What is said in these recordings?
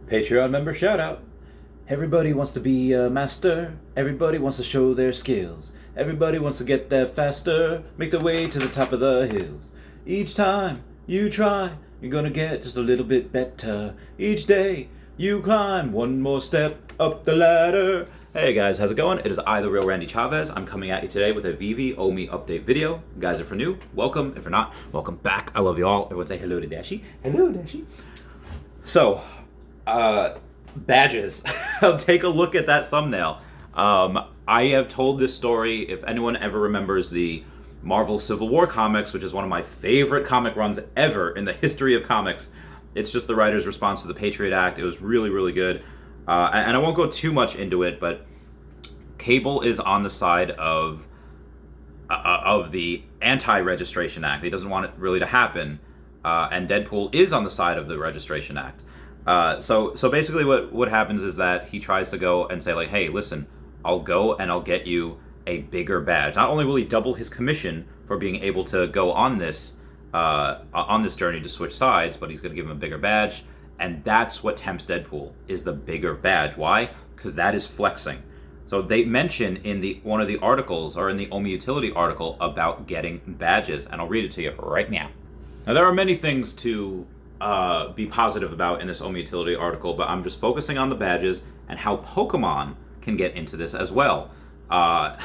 Patreon member shout out. Everybody wants to be a master. Everybody wants to show their skills. Everybody wants to get there faster. Make their way to the top of the hills. Each time you try, you're gonna get just a little bit better. Each day you climb one more step up the ladder. Hey guys, how's it going? It is I, the real Randy Chavez. I'm coming at you today with a Veve OMI update video. You guys, if you're new, welcome. If you're not, welcome back. I love you all. Everyone say hello to Dashi. Hello, Dashi. So, badges. I'll take a look at that thumbnail. I have told this story, if anyone ever remembers the Marvel Civil War comics, which is one of my favorite comic runs ever in the history of comics. It's just the writer's response to the Patriot Act. It was really, really good. And I won't go too much into it, but Cable is on the side of the Anti-Registration Act. He doesn't want it really to happen. And Deadpool is on the side of the Registration Act. So basically what happens is that he tries to go and say, like, hey, listen, I'll go and I'll get you a bigger badge. Not only will he double his commission for being able to go on this journey to switch sides, but he's going to give him a bigger badge. And that's what tempts Deadpool, is the bigger badge. Why? Because that is flexing. So they mention in one of the articles, or in the OMI utility article, about getting badges. And I'll read it to you right now. Now, there are many things to be positive about in this OMI utility article, but I'm just focusing on the badges and how Pokemon can get into this as well. I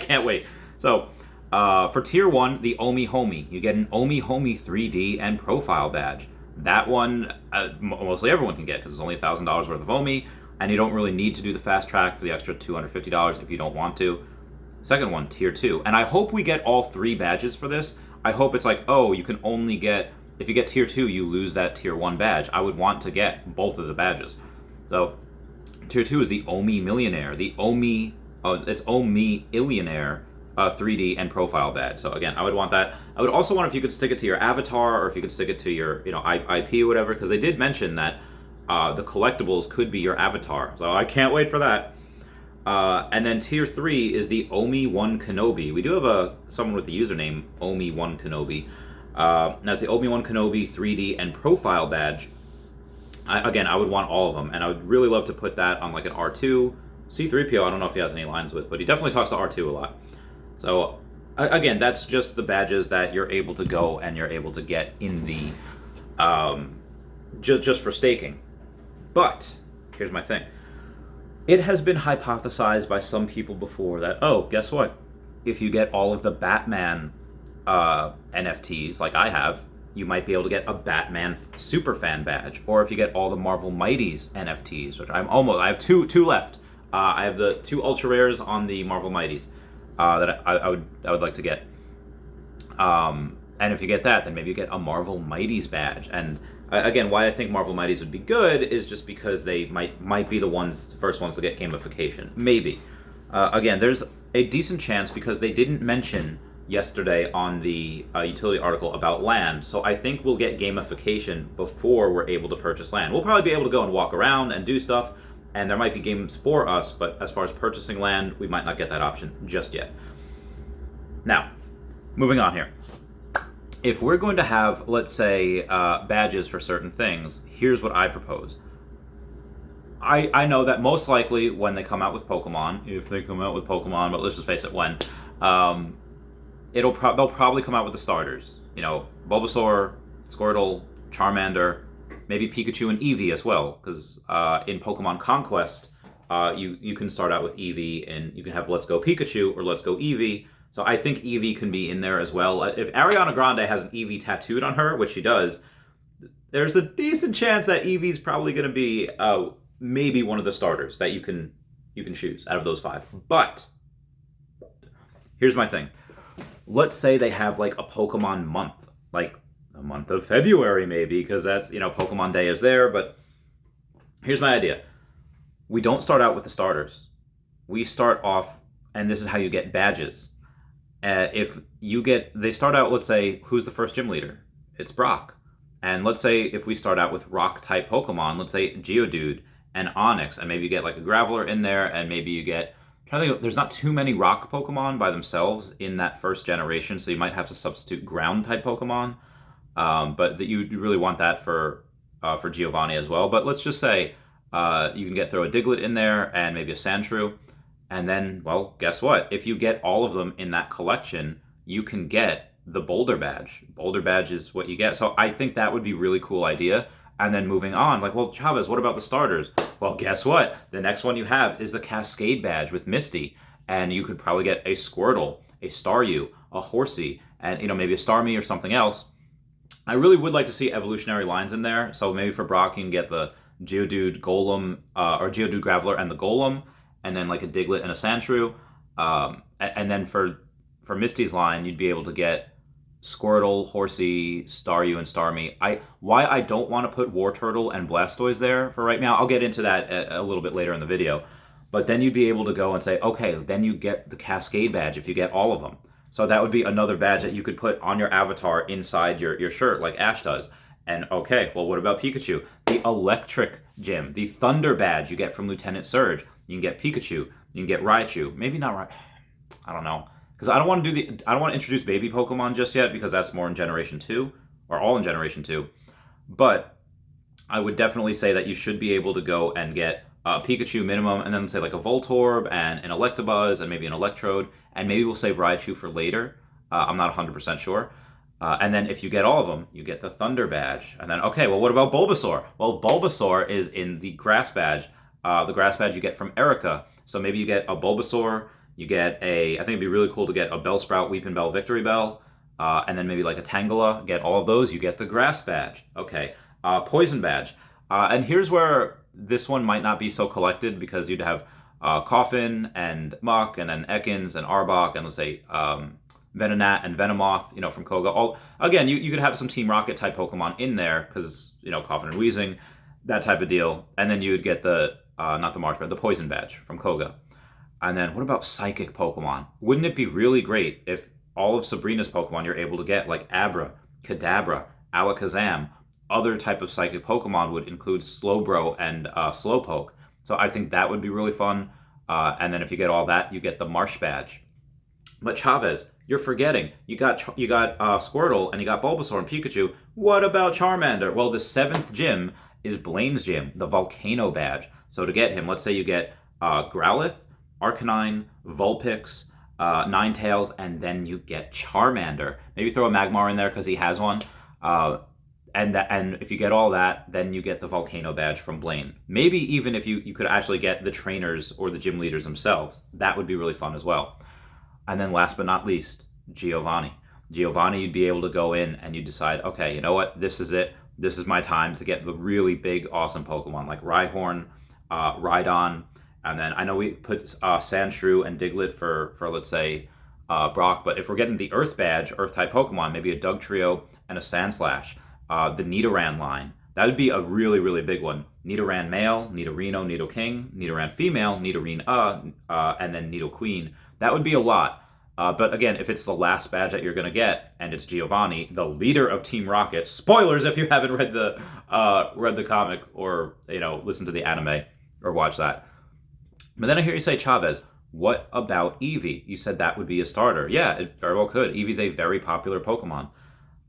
can't wait. So, for Tier 1, the OMI Homie, you get an OMI Homie 3D and Profile badge. That one, mostly everyone can get, because it's only $1,000 worth of OMI, and you don't really need to do the fast track for the extra $250 if you don't want to. Second one, Tier 2. And I hope we get all 3 badges for this. I hope it's like, oh, you can only get, if you get Tier 2, you lose that Tier 1 badge. I would want to get both of the badges. So, Tier 2 is the OMI Millionaire, the OMI, it's OMI Illionaire 3D and Profile badge. So again, I would want that. I would also want if you could stick it to your avatar, or if you could stick it to your, IP or whatever, because they did mention that the collectibles could be your avatar. So I can't wait for that. And then Tier 3 is the OMI1 Kenobi. We do have someone with the username OMI1 Kenobi. That's the OMI1 Kenobi 3D and Profile badge. I would want all of them, and I would really love to put that on like an R2. C-3PO, I don't know if he has any lines with, but he definitely talks to R2 a lot. So, again, that's just the badges that you're able to go and you're able to get in the, just for staking. But, here's my thing. It has been hypothesized by some people before that, oh, guess what? If you get all of the Batman NFTs, like I have, you might be able to get a Batman Superfan badge. Or if you get all the Marvel Mighties NFTs, which I have two left. I have the 2 Ultra Rares on the Marvel Mighties. That I would like to get. And if you get that, then maybe you get a Marvel Mighties badge. And again, why I think Marvel Mighties would be good is just because they might be the first ones to get gamification. Maybe. Again, there's a decent chance because they didn't mention yesterday on the utility article about land. So I think we'll get gamification before we're able to purchase land. We'll probably be able to go and walk around and do stuff. And there might be games for us, but as far as purchasing land, we might not get that option just yet. Now, moving on here. If we're going to have, let's say, badges for certain things, here's what I propose. I know that most likely when they come out with Pokemon, if they come out with Pokemon, but let's just face it, when, they'll probably come out with the starters. Bulbasaur, Squirtle, Charmander, maybe Pikachu and Eevee as well, because in Pokemon Conquest, you can start out with Eevee, and you can have Let's Go Pikachu or Let's Go Eevee. So I think Eevee can be in there as well. If Ariana Grande has an Eevee tattooed on her, which she does, there's a decent chance that Eevee's probably going to be maybe one of the starters that you can choose out of those 5. But here's my thing. Let's say they have like a Pokemon month, like a month of February maybe, because that's, Pokemon Day is there. But here's my idea. We don't start out with the starters. We start off, and this is how you get badges. They start out, let's say, who's the first gym leader? It's Brock. And let's say if we start out with rock type Pokemon, let's say Geodude and Onix, and maybe you get like a Graveler in there, and maybe you get, I'm trying to think, there's not too many rock Pokemon by themselves in that first generation, so you might have to substitute ground type Pokemon. But that you really want that for for Giovanni as well. But let's just say you can throw a Diglett in there and maybe a Sandshrew. And then, well, guess what? If you get all of them in that collection, you can get the Boulder Badge. Boulder Badge is what you get. So I think that would be a really cool idea. And then moving on, like, well, Chavez, what about the starters? Well, guess what? The next one you have is the Cascade Badge with Misty. And you could probably get a Squirtle, a Staryu, a Horsey, and, maybe a Starmie or something else. I really would like to see evolutionary lines in there. So maybe for Brock, you can get the Geodude Golem, or Geodude Graveler and the Golem, and then like a Diglett and a Sandshrew. And then for Misty's line, you'd be able to get Squirtle, Horsey, Staryu, and Starmie. Why I don't want to put Wartortle and Blastoise there for right now, I'll get into that a little bit later in the video. But then you'd be able to go and say, okay, then you get the Cascade Badge if you get all of them. So that would be another badge that you could put on your avatar inside your shirt like Ash does. And okay, well, what about Pikachu? The Electric Gym, the Thunder Badge you get from Lieutenant Surge. You can get Pikachu, you can get Raichu. Maybe not Raichu. I don't know. Because I don't want to introduce baby Pokemon just yet, because that's more in Generation 2, or all in Generation 2. But I would definitely say that you should be able to go and get Pikachu minimum, and then say like a Voltorb and an Electabuzz and maybe an Electrode, and maybe we'll save Raichu for later. I'm not 100% sure. And then if you get all of them, you get the Thunder Badge. And then, okay, well, what about Bulbasaur? Well, Bulbasaur is in the Grass Badge. The Grass Badge you get from Erica. So maybe you get a Bulbasaur, you get I think it'd be really cool to get a Bellsprout, Weepinbell, Bell, Victory Bell, and then maybe like a Tangela. Get all of those, you get the Grass Badge. Okay, Poison Badge. And here's where this one might not be so collected, because you'd have Coffin and Muck, and then Ekans and Arbok, and let's say Venonat and Venomoth, from Koga. Again, you could have some Team Rocket type Pokemon in there, because, Coffin and Weezing, that type of deal. And then you would get the, not the Marsh, but the Poison Badge from Koga. And then what about Psychic Pokemon? Wouldn't it be really great if all of Sabrina's Pokemon you're able to get, like Abra, Kadabra, Alakazam, other type of Psychic Pokemon would include Slowbro and Slowpoke. So I think that would be really fun. And then if you get all that, you get the Marsh Badge. But Chavez, you're forgetting. You got Squirtle, and you got Bulbasaur and Pikachu. What about Charmander? Well, the 7th gym is Blaine's gym, the Volcano Badge. So to get him, let's say you get Growlithe, Arcanine, Vulpix, Ninetales, and then you get Charmander. Maybe throw a Magmar in there because he has one. And if you get all that, then you get the Volcano Badge from Blaine. Maybe even if you could actually get the trainers or the gym leaders themselves. That would be really fun as well. And then last but not least, Giovanni. Giovanni, you'd be able to go in and you decide, okay, you know what? This is it. This is my time to get the really big, awesome Pokemon like Rhyhorn, Rhydon, and then I know we put Sandshrew and Diglett for let's say, Brock, but if we're getting the Earth Badge, Earth-type Pokemon, maybe a Dugtrio and a Sandslash, the Nidoran line, that would be a really, really big one. Nidoran male, Nidorino, Nidoking, Nidoran female, Nidorina, and then Nidoqueen. That would be a lot. But again, if it's the last badge that you're going to get, and it's Giovanni, the leader of Team Rocket, spoilers if you haven't read the comic or listen to the anime or watch that. But then I hear you say, Chavez, what about Eevee? You said that would be a starter. Yeah, it very well could. Eevee's a very popular Pokemon.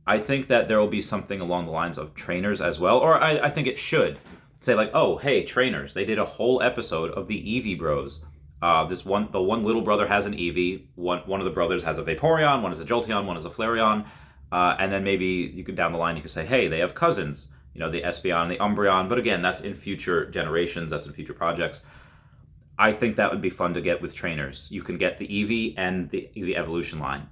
I think that there will be something along the lines of trainers as well, or I think it should say like, oh, hey, trainers. They did a whole episode of the Eevee Bros. The one little brother has an Eevee, one of the brothers has a Vaporeon, one is a Jolteon, one is a Flareon, and then maybe you could down the line you could say, hey, they have cousins, the Espeon, the Umbreon, but again, that's in future generations, that's in future projects. I think that would be fun to get with trainers. You can get the Eevee and the Eevee Evolution line.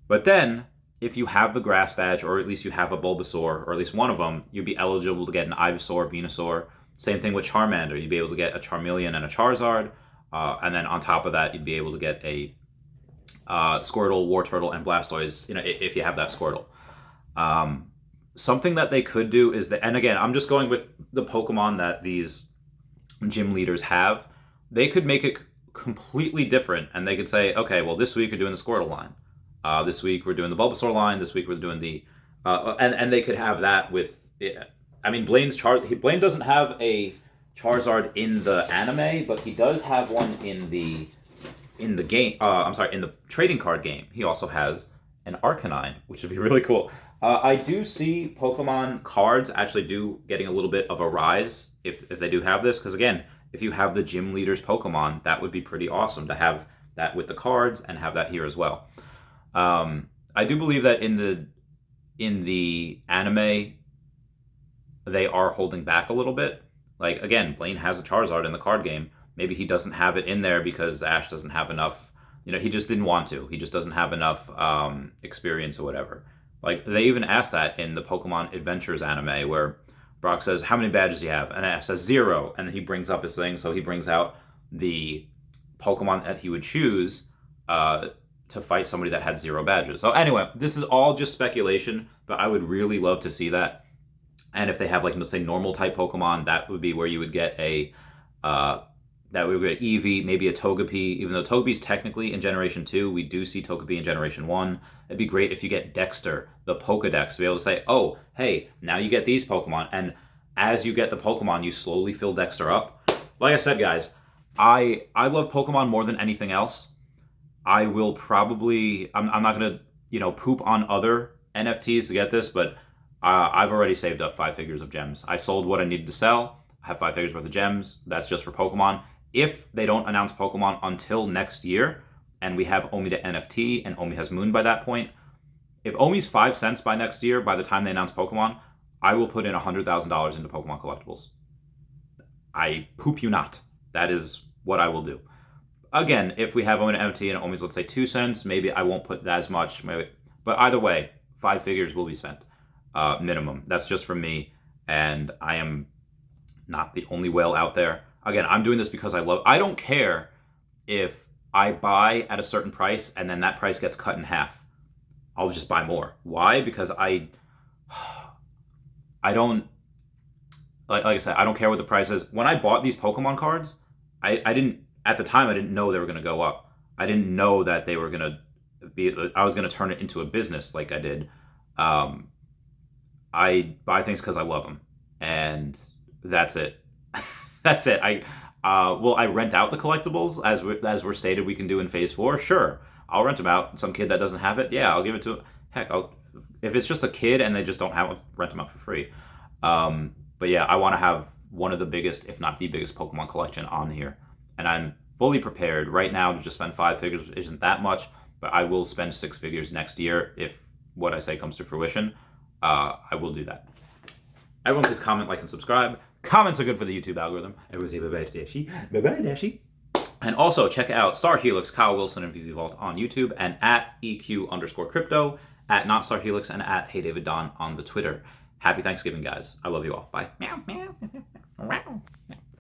But then, if you have the Grass Badge, or at least you have a Bulbasaur, or at least one of them, you'd be eligible to get an Ivysaur, Venusaur. Same thing with Charmander. You'd be able to get a Charmeleon and a Charizard. And then on top of that, you'd be able to get a Squirtle, Wartortle, and Blastoise, if you have that Squirtle. Something that they could do is that, and again, I'm just going with the Pokemon that these gym leaders have. They could make it completely different, and they could say, okay, well, this week we're doing the Squirtle line. This week we're doing the Bulbasaur line. This week we're doing the... and they could have that with... I mean, Blaine doesn't have a Charizard in the anime, but he does have one in the game. In the trading card game. He also has an Arcanine, which would be really cool. I do see Pokemon cards actually do getting a little bit of a rise if they do have this. Because again, if you have the gym leader's Pokemon, that would be pretty awesome to have that with the cards and have that here as well. I do believe that in the anime, they are holding back a little bit. Like, again, Blaine has a Charizard in the card game. Maybe he doesn't have it in there because Ash doesn't have enough. He just didn't want to. He just doesn't have enough experience or whatever. Like, they even asked that in the Pokemon Adventures anime where Brock says, how many badges do you have? And Ash says 0. And then he brings up his thing. So he brings out the Pokemon that he would choose to fight somebody that had 0 badges. So anyway, this is all just speculation, but I would really love to see that. And if they have, like, let's say, normal type Pokemon, that would be where you would get that we would get Eevee, maybe a Togepi. Even though Togepi's technically in Generation 2, we do see Togepi in Generation 1. It'd be great if you get Dexter, the Pokedex, to be able to say, oh, hey, now you get these Pokemon. And as you get the Pokemon, you slowly fill Dexter up. Like I said, guys, I love Pokemon more than anything else. I will probably... I'm not going to, poop on other NFTs to get this, but I've already saved up 5 figures of gems. I sold what I needed to sell. I have 5 figures worth of gems. That's just for Pokemon. If they don't announce Pokemon until next year, and we have OMI to NFT, and OMI has Moon by that point, if OMI's 5 cents by next year, by the time they announce Pokemon, I will put in $100,000 into Pokemon collectibles. I poop you not. That is what I will do. Again, if we have OMI to NFT and OMI's, let's say, 2 cents, maybe I won't put that as much. Maybe. But either way, 5 figures will be spent. Minimum. That's just for me, and I am not the only whale out there. Again, I'm doing this because I don't care if I buy at a certain price and then that price gets cut in half. I'll just buy more. Why? Because I don't, like I said, I don't care what the price is. When I bought these Pokemon cards, I didn't, at the time, I didn't know they were going to go up. I didn't know that they were going to be, I was going to turn it into a business like I did. I buy things because I love them. And that's it. That's it. Will I rent out the collectibles as we're stated we can do in Phase 4? Sure. I'll rent them out. Some kid that doesn't have it, yeah, I'll give it to him. Heck, if it's just a kid and they just don't have it, rent them out for free. But yeah, I want to have one of the biggest, if not the biggest, Pokemon collection on here. And I'm fully prepared right now to just spend 5 figures, which isn't that much, but I will spend 6 figures next year if what I say comes to fruition. I will do that. Everyone please comment, like, and subscribe. Comments are good for the YouTube algorithm. Everyone say bye-bye to Dashi. Bye-bye, Dashi. And also check out Star Helix, Kyle Willson, and Veve Vault on YouTube, and at EQ_crypto, at Not Star Helix, and at Hey David Don on the Twitter. Happy Thanksgiving, guys. I love you all. Bye. Meow, meow.